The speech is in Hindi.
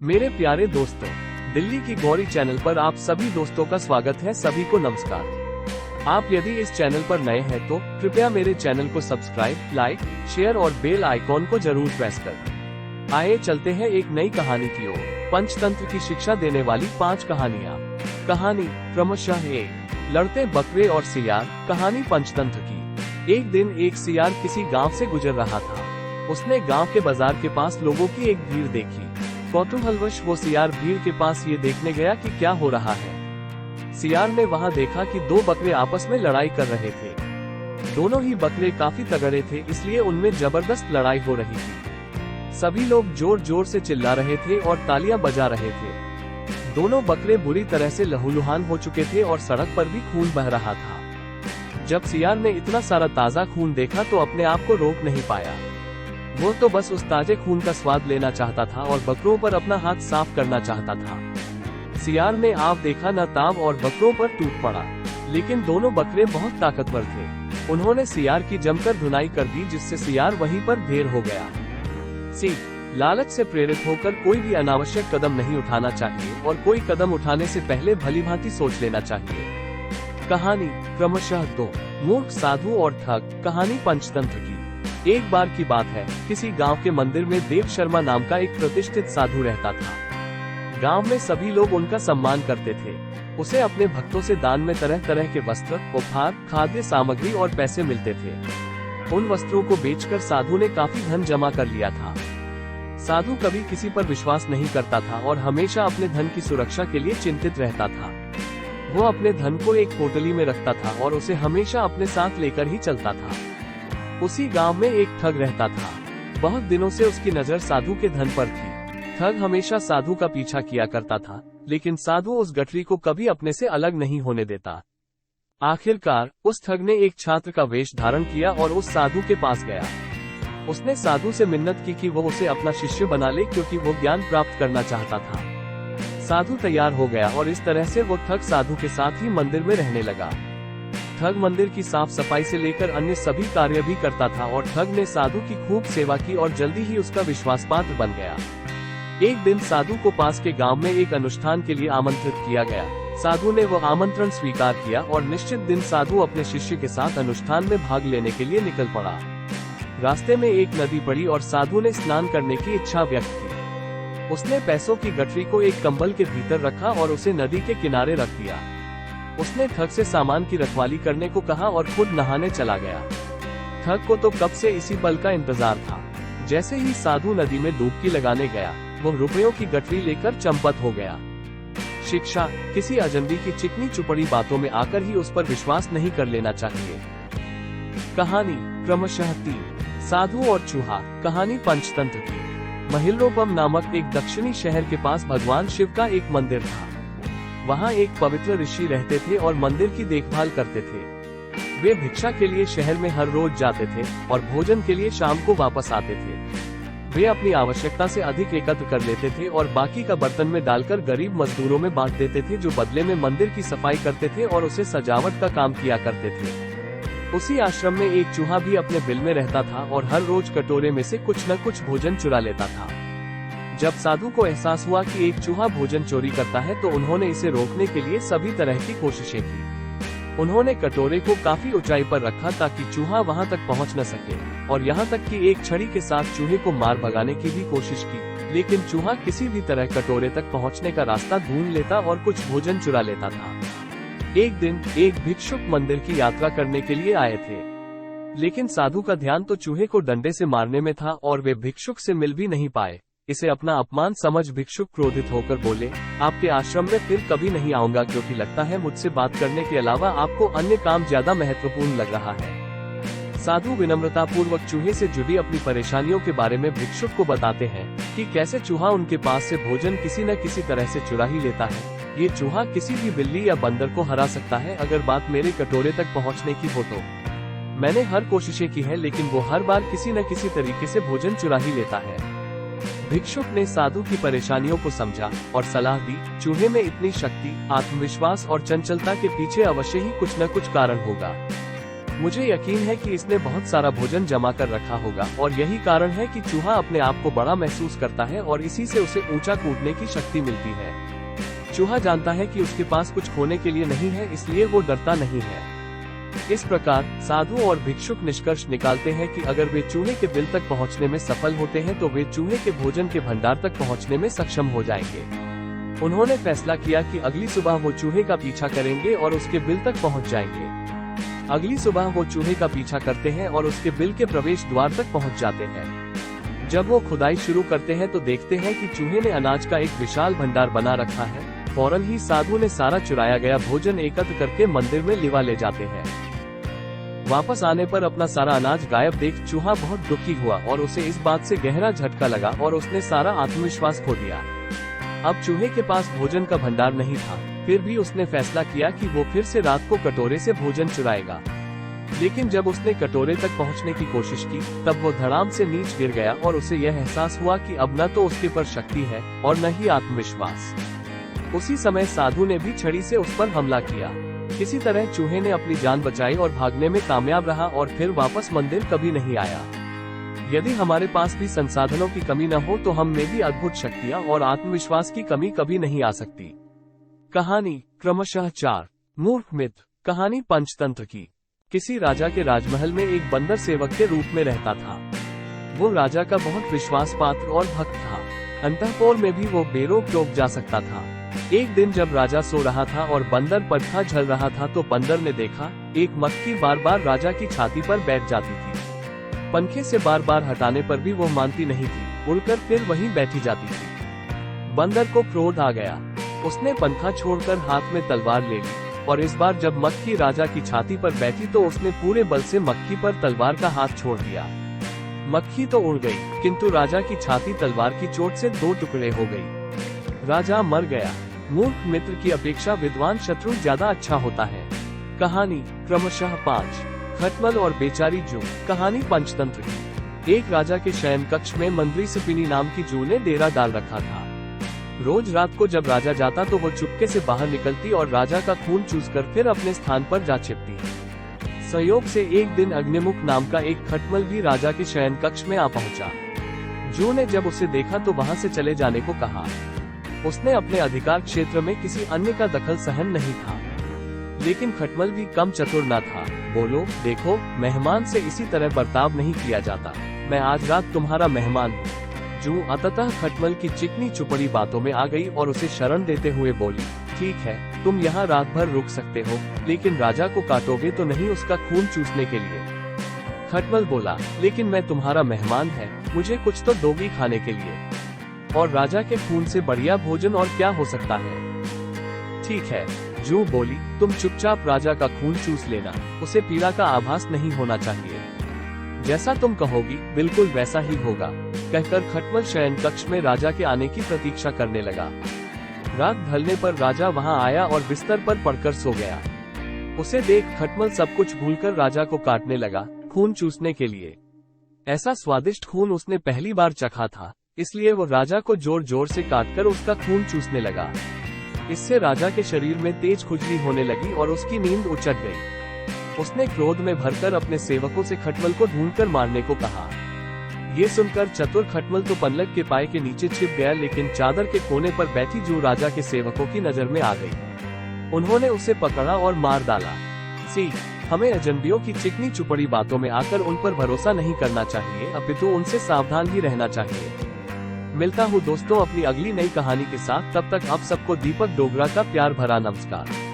मेरे प्यारे दोस्तों, दिल्ली की गौरी चैनल पर आप सभी दोस्तों का स्वागत है। सभी को नमस्कार। आप यदि इस चैनल पर नए हैं तो कृपया मेरे चैनल को सब्सक्राइब, लाइक, शेयर और बेल आइकॉन को जरूर प्रेस कर। आइए चलते हैं एक नई कहानी की ओर। पंचतंत्र की शिक्षा देने वाली 5 कहानियाँ। कहानी क्रमशः 1, लड़ते बकरे और सियार। कहानी पंचतंत्र की। एक दिन एक सियार किसी गांव से गुजर रहा था। उसने गांव के बाजार के पास लोगों की एक भीड़ देखी। कौतूहलवश वो सियार भीड़ के पास ये देखने गया कि क्या हो रहा है। सियार ने वहां देखा कि 2 बकरे आपस में लड़ाई कर रहे थे। दोनों ही बकरे काफी तगड़े थे, इसलिए उनमें जबरदस्त लड़ाई हो रही थी। सभी लोग जोर जोर से चिल्ला रहे थे और तालियां बजा रहे थे। दोनों बकरे बुरी तरह से लहूलुहान हो चुके थे और सड़क पर भी खून बह रहा था। जब सियार ने इतना सारा ताजा खून देखा तो अपने आप को रोक नहीं पाया। वो तो बस उस ताजे खून का स्वाद लेना चाहता था और बकरों पर अपना हाथ साफ करना चाहता था। सियार ने आप देखा न ताब और बकरों पर टूट पड़ा, लेकिन दोनों बकरे बहुत ताकतवर थे। उन्होंने सियार की जमकर धुनाई कर दी, जिससे सियार वहीं पर ढेर हो गया। सीख, लालच से प्रेरित होकर कोई भी अनावश्यक कदम नहीं उठाना चाहिए और कोई कदम उठाने से पहले भलीभांति सोच लेना चाहिए। कहानी क्रमशः 2, मूर्ख साधु और ठग। कहानी पंचतंत्र की। एक बार की बात है, किसी गांव के मंदिर में देव शर्मा नाम का एक प्रतिष्ठित साधु रहता था। गांव में सभी लोग उनका सम्मान करते थे। उसे अपने भक्तों से दान में तरह तरह के वस्त्र, उपहार, खाद्य सामग्री और पैसे मिलते थे। उन वस्त्रों को बेचकर साधु ने काफी धन जमा कर लिया था। साधु कभी किसी पर विश्वास नहीं करता था और हमेशा अपने धन की सुरक्षा के लिए चिंतित रहता था। वो अपने धन को एक पोटली में रखता था और उसे हमेशा अपने साथ लेकर ही चलता था। उसी गांव में एक ठग रहता था। बहुत दिनों से उसकी नजर साधु के धन पर थी। ठग हमेशा साधु का पीछा किया करता था, लेकिन साधु उस गठरी को कभी अपने से अलग नहीं होने देता। आखिरकार उस ठग ने एक छात्र का वेश धारण किया और उस साधु के पास गया। उसने साधु से मिन्नत की कि वो उसे अपना शिष्य बना ले, क्योंकि वो ज्ञान प्राप्त करना चाहता था। साधु तैयार हो गया और इस तरह से वो ठग साधु के साथ ही मंदिर में रहने लगा। ठग मंदिर की साफ सफाई से लेकर अन्य सभी कार्य भी करता था और ठग ने साधु की खूब सेवा की और जल्दी ही उसका विश्वास पात्र बन गया। एक दिन साधु को पास के गांव में एक अनुष्ठान के लिए आमंत्रित किया गया। साधु ने वो आमंत्रण स्वीकार किया और निश्चित दिन साधु अपने शिष्य के साथ अनुष्ठान में भाग लेने के लिए निकल पड़ा। रास्ते में एक नदी पड़ी और साधु ने स्नान करने की इच्छा व्यक्त की। उसने पैसों की गठरी को एक कंबल के भीतर रखा और उसे नदी के किनारे रख दिया। उसने ठग से सामान की रखवाली करने को कहा और खुद नहाने चला गया। ठग को तो कब से इसी पल का इंतजार था। जैसे ही साधु नदी में डुबकी लगाने गया, वो रुपयों की गठरी लेकर चंपत हो गया। शिक्षा, किसी अजनबी की चिकनी चुपड़ी बातों में आकर ही उस पर विश्वास नहीं कर लेना चाहिए। कहानी क्रमशः 3, साधु और चूहा। कहानी पंचतंत्र की। महिल्लोपम नामक एक दक्षिणी शहर के पास भगवान शिव का एक मंदिर था। वहाँ एक पवित्र ऋषि रहते थे और मंदिर की देखभाल करते थे। वे भिक्षा के लिए शहर में हर रोज जाते थे और भोजन के लिए शाम को वापस आते थे। वे अपनी आवश्यकता से अधिक एकत्र कर लेते थे और बाकी का बर्तन में डालकर गरीब मजदूरों में बांट देते थे, जो बदले में मंदिर की सफाई करते थे और उसे सजावट का काम किया करते थे। उसी आश्रम में एक चूहा भी अपने बिल में रहता था और हर रोज कटोरे में से कुछ न कुछ भोजन चुरा लेता था। जब साधु को एहसास हुआ कि एक चूहा भोजन चोरी करता है तो उन्होंने इसे रोकने के लिए सभी तरह की कोशिशें की। उन्होंने कटोरे को काफी ऊंचाई पर रखा ताकि चूहा वहां तक पहुंच न सके, और यहाँ तक कि एक छड़ी के साथ चूहे को मार भगाने की भी कोशिश की, लेकिन चूहा किसी भी तरह कटोरे तक पहुँचने का रास्ता ढूंढ लेता और कुछ भोजन चुरा लेता था। एक दिन एक भिक्षुक मंदिर की यात्रा करने के लिए आए थे, लेकिन साधु का ध्यान तो चूहे को डंडे से मारने में था और वे भिक्षुक से मिल भी नहीं पाए। इसे अपना अपमान समझ भिक्षुक क्रोधित होकर बोले, आपके आश्रम में फिर कभी नहीं आऊंगा, क्योंकि लगता है मुझसे बात करने के अलावा आपको अन्य काम ज्यादा महत्वपूर्ण लग रहा है। साधु विनम्रता पूर्वक चूहे से जुड़ी अपनी परेशानियों के बारे में भिक्षुक को बताते हैं कि कैसे चूहा उनके पास से भोजन किसी न किसी तरह से चुरा ही लेता है। ये चूहा किसी भी बिल्ली या बंदर को हरा सकता है। अगर बात मेरे कटोरे तक पहुँचने की हो तो मैंने हर कोशिशें की है, लेकिन वो हर बार किसी न किसी तरीके से भोजन चुरा ही लेता है। भिक्षुक ने साधु की परेशानियों को समझा और सलाह दी, चूहे में इतनी शक्ति, आत्मविश्वास और चंचलता के पीछे अवश्य ही कुछ न कुछ कारण होगा। मुझे यकीन है कि इसने बहुत सारा भोजन जमा कर रखा होगा और यही कारण है कि चूहा अपने आप को बड़ा महसूस करता है और इसी से उसे ऊंचा कूदने की शक्ति मिलती है। चूहा जानता है कि उसके पास कुछ खोने के लिए नहीं है, इसलिए वो डरता नहीं है। इस प्रकार साधु और भिक्षुक निष्कर्ष निकालते हैं कि अगर वे चूहे के बिल तक पहुंचने में सफल होते हैं तो वे चूहे के भोजन के भंडार तक पहुंचने में सक्षम हो जाएंगे। उन्होंने फैसला किया कि अगली सुबह वो चूहे का पीछा करेंगे और उसके बिल तक पहुंच जाएंगे। अगली सुबह वो चूहे का पीछा करते हैं और उसके बिल के प्रवेश द्वार तक पहुंच जाते हैं। जब वो खुदाई शुरू करते हैं तो देखते हैं कि चूहे ने अनाज का एक विशाल भंडार बना रखा है। फौरन ही साधु ने सारा चुराया गया भोजन एकत्र करके मंदिर में लिवा ले जाते हैं। वापस आने पर अपना सारा अनाज गायब देख चूहा बहुत दुखी हुआ और उसे इस बात से गहरा झटका लगा और उसने सारा आत्मविश्वास खो दिया। अब चूहे के पास भोजन का भंडार नहीं था, फिर भी उसने फैसला किया कि वो फिर से रात को कटोरे से भोजन चुराएगा। लेकिन जब उसने कटोरे तक पहुंचने की कोशिश की तब वो धड़ाम से नीचे गिर गया और उसे यह एहसास हुआ कि अब न तो उसके पर शक्ति है और न ही आत्मविश्वास। उसी समय साधु ने भी छड़ी से उस पर हमला किया। किसी तरह चूहे ने अपनी जान बचाई और भागने में कामयाब रहा और फिर वापस मंदिर कभी नहीं आया। यदि हमारे पास भी संसाधनों की कमी न हो तो हम में भी अद्भुत शक्तियाँ और आत्मविश्वास की कमी कभी नहीं आ सकती। कहानी क्रमशः 4 मूर्ख मित्र। कहानी पंचतंत्र की। किसी राजा के राजमहल में एक बंदर सेवक के रूप में रहता था। वो राजा का बहुत विश्वास पात्र और भक्त था। अंतःपुर में भी वो बेरोक टोक जा सकता था। एक दिन जब राजा सो रहा था और बंदर पंखा झल रहा था तो बंदर ने देखा एक मक्खी बार बार राजा की छाती पर बैठ जाती थी। पंखे से बार बार हटाने पर भी वो मानती नहीं थी, उड़कर फिर वहीं बैठी जाती थी। बंदर को क्रोध आ गया। उसने पंखा छोड़कर हाथ में तलवार ले ली और इस बार जब मक्खी राजा की छाती पर बैठी तो उसने पूरे बल से मक्खी पर तलवार का हाथ छोड़ दिया। मक्खी तो उड़ गई, किंतु राजा की छाती तलवार की चोट से 2 टुकड़े हो गई। राजा मर गया। मूर्ख मित्र की अपेक्षा विद्वान शत्रु ज्यादा अच्छा होता है। कहानी क्रमशः 5 खटमल और बेचारी जू। कहानी पंचतंत्र की। एक राजा के शयन कक्ष में मंत्री सिपिनी नाम की जू ने डेरा डाल रखा था। रोज रात को जब राजा जाता तो वो चुपके से बाहर निकलती और राजा का खून चूसकर फिर अपने स्थान पर जा छिपती। संयोग से एक दिन अग्निमुख नाम का एक खटमल भी राजा के शयन कक्ष में आ पहुंचा। जू ने जब उसे देखा तो वहां से चले जाने को कहा। उसने अपने अधिकार क्षेत्र में किसी अन्य का दखल सहन नहीं था। लेकिन खटमल भी कम चतुर न था। बोलो, देखो, मेहमान से इसी तरह बर्ताव नहीं किया जाता। मैं आज रात तुम्हारा मेहमान हूँ। जू अंततः खटमल की चिकनी चुपड़ी बातों में आ गई और उसे शरण देते हुए बोली, ठीक है, तुम यहाँ रात भर रुक सकते हो, लेकिन राजा को काटोगे तो नहीं उसका खून चूसने के लिए। खटमल बोला, लेकिन मैं तुम्हारा मेहमान है, मुझे कुछ तो दोगी खाने के लिए, और राजा के खून से बढ़िया भोजन और क्या हो सकता है। ठीक है, जू बोली, तुम चुपचाप राजा का खून चूस लेना, उसे पीड़ा का आभास नहीं होना चाहिए। जैसा तुम कहोगी बिल्कुल वैसा ही होगा, कहकर खटमल शयन कक्ष में राजा के आने की प्रतीक्षा करने लगा। रात ढलने पर राजा वहां आया और बिस्तर पर पड़कर सो गया। उसे देख खटमल सब कुछ भूलकर राजा को काटने लगा, खून चूसने के लिए। ऐसा स्वादिष्ट खून उसने पहली बार चखा था, इसलिए वो राजा को जोर जोर से काटकर उसका खून चूसने लगा। इससे राजा के शरीर में तेज खुजली होने लगी और उसकी नींद उचट गई। उसने क्रोध में भरकर अपने सेवकों से खटमल को ढूंढकर मारने को कहा। ये सुनकर चतुर खटमल तो पलंग के पाए के नीचे छिप गया, लेकिन चादर के कोने पर बैठी जू राजा के सेवकों की नजर में आ गई। उन्होंने उसे पकड़ा और मार डाला। हमें अजनबियों की चिकनी चुपड़ी बातों में आकर उन पर भरोसा नहीं करना चाहिए, अपितु उनसे सावधान ही रहना चाहिए। मिलता हूँ दोस्तों अपनी अगली नई कहानी के साथ, तब तक आप सबको दीपक डोगरा का प्यार भरा नमस्कार।